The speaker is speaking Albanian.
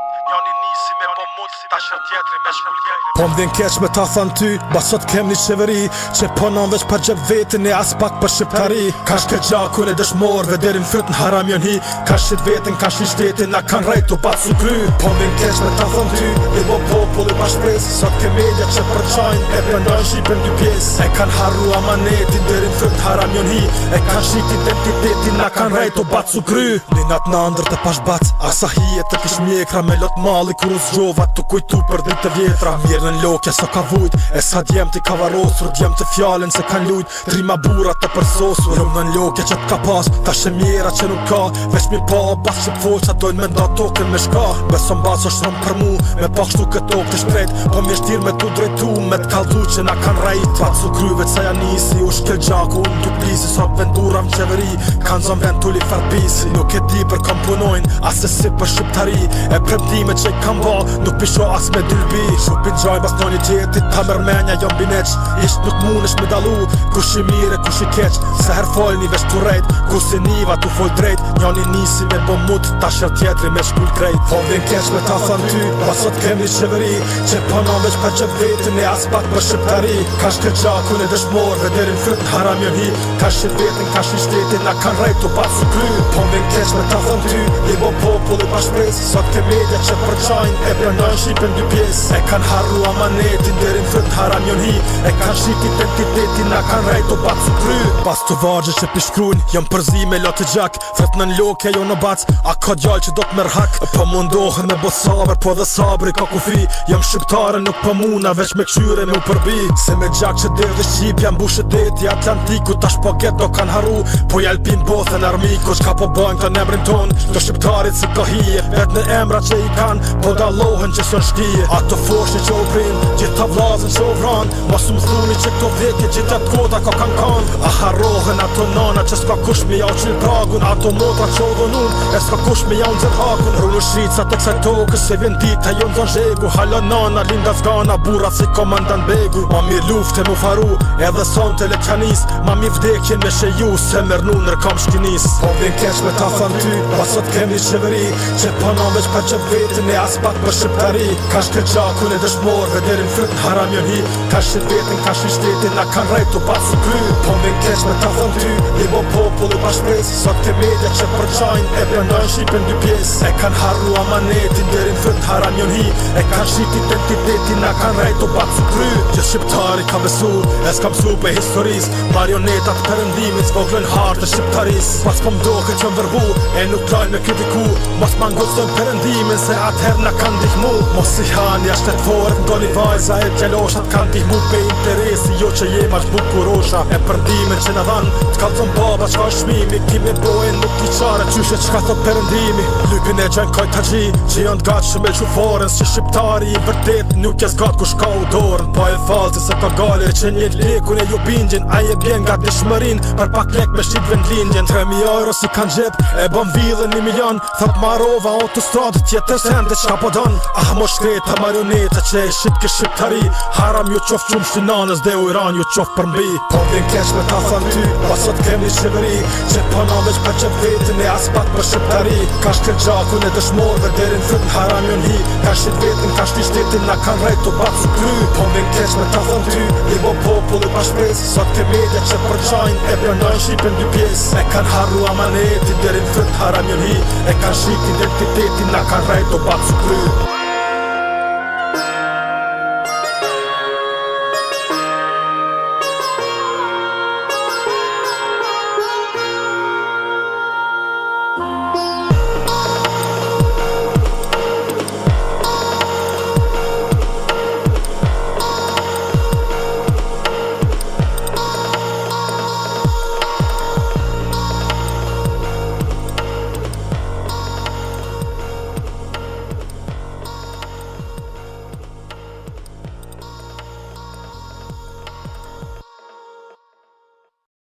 Njani nisi me po mund, tasha tjetri me shkull kej. Po m'dhin keq me ta than ty, basot kem një qeveri që punon veç për gjep vetin e as pak për shqiptari. Ka shke gjakun e dëshmorve deri m'fyt n'haram jon hi. Ka shqit vetin, ka shqit shtetin, na kan rejt u pat su kry. Po m'dhin keq me ta than ty, i bo popull i bashkëpres. Sot ke media që përqajn, e përndon shqipin dy pjes. E kan harru amanetin deri m'fyt n'haram jon hi. E kan shqit identitetin, na kan rejt u pat su kry. Ninat në ndër të pashbac, asa hijet të kish mjekra. Me lot mali kur u zgjova të kujtu për dritë të vjetra. Mirë në lokja sa ka vujt, e sa djem t'i ka varosur. Djem të fjallin se kan lujt, trima burat të përsosur. Rëm në lokja që t'ka pas, ta shemjera që nuk ka. Vesh mi pa bas që t'foqa dojnë me nda tokën me shka. Beson bas është rëm për mu, me pak shtu këtë tokë të shtrejt. Po mi shtir me t'u drejtu, me t'kalldu që na kan rejt. Pat su kryve ca janisi, u shkel gjaku, unë t'u plisi. Sot vendura m'qeveri, kan zon vend t'ulli farbisi. Nuk e di për kom punojnë, ase si për shqiptari. E premtime që i kam ba, nuk pisho as me dylbi. Shupin gjaj bas në një tjetit, ta mërmenja jom bineq. Isht nuk munesh me dalu, kush i mire, kush i keq. Se her fol një vesh t'u rejt, kur si niva t'u fol drejt. Njani nisi me bo mut, ta sher tjetri me shkull krejt. Po m'dhin keq me ta than ty, pasot kem një qeveri që panon veç për gjep vetin e as pak për shqiptari. Ka shke gjakun e dëshmorve deri m'fyt n'haram jon hi. Ka shqit vetin, ka shqit shtetin, na kan rejt u pat su kry. Po m'dhin keq me ta than ty, i bo popull i bashkëpres. Sot ke media që përqajn, e përndon shqipin dy pjes. E kan harru amanetin deri m'fyt n'haram jon hi. E kan shqit identitetin, na kan rejt u pat su kry. Pas të vargje që pishkrujn, jom përzi me lot të gjak. Fret në nloke jo në bac, a ka gjall që do t'mer hak. Po mundohen me bo sabër, po dhe sabri ka kufi. Jom shqiptare nuk po muna, veç me kqyre me u përbi. Se me gjak që dhe Shqipja mbushet deti Atlantiku. Tash po get do kan haru, po jalpin bothen armiku. Qka po bojnë të emrin ton, të shqiptarit si ka hije. Vet në emra që i kan, po dallohen që son shkije. Ato foshin që u prin, gjitha vlazën që u vran. Mos më thuni që këto vdekje gjitha t'kota ka kan kan. A harrohen ato nana që s'ka kush me jau qil pragun. Ato motra që u dhonun, e s'ka kush me jau nxer hakun. Rullu shrica të kësaj tokës, se vjen dita jo nxon zhegu. Hala nana, linda zgana, burat si komandan begu. Ma mi lufte mu faru, edhe son të leqanis. Ma mi vdekjen me sheju, se mërnu nër kam shkinis. Po vjen keq me ta than ty, pasot kem një qeveri që panon veç për gjep vetin e as pak për shqiptari. Ka shke gjakun e dëshmorve deri m'fyt n'haram jon hi. Ka shqit vetin, ka shqit shtetin, na kan rejt u pat su kry. Po vjen keq me ta than ty, i bo popull i bashkëpres. Sot ke media që përqajn, e përndon shqipin dy pjes. E kan harru amanetin deri m'fyt n'haram jon hi. E kan shqit identitetin, na kan rejt u pat su kry. Që shqiptari ka besu, e s'ka msu pe historis. Marionetat përëndimit s'voglën hartë të shqiptaris. Pas po m'doke që m'vërbu, e nuk lajnë me kritiku. Mos ma ngoston përëndimin, se atëher na kan dihmu. Mos si hani ashtë të forët, m'doni vajza e t'gjeloshat kan dihmu pe interesi, jo që jem ashtë bukurosha. E përëndimin që në dhanë, t'kallzon baba qka shmimi. Kimi bojnë nuk t'i qare, qyshe qka thot përëndimi. Lypin e gjenë kajt haqi, që janë t'gatë që me lquforën. Si shqiptari i vërtet, nuk jes gatë kush ka u dorën. Pa e falti se ka galer që një lekun e ju bingjin. A je bjen nga dishmërin, për pak lek me shqit vendlindjen. 3.000 euro si kan gjep, e bëm vidhen 1 milion. Thot marova autostradë, tjetër sende qka po don. Ah mo shkreta marioneta që e shqit ke shqiptari. Haram ju qof qumë shtinanës dhe u Iran ju qof për mbi. Po vjen keq me ta than ty, pasot kem një qeveri që panon veç për gjep vetin e as pak për shqiptari. Ka shkel gjakun e dëshmorve deri n'fyt n'haram jon hi. Ka shqit vetin, ka shqit shtetin, na kan rejt u pat su kry. Po vjen keq me ta than ty, i bo popull i bashkëpres. Sot ke media që përqajn, e përndon shqipin dy pjes. E kan harru amanetin deri n'fyt n'haram jon hi. E kan shqit identitetin, na kan rejt u pat su kry.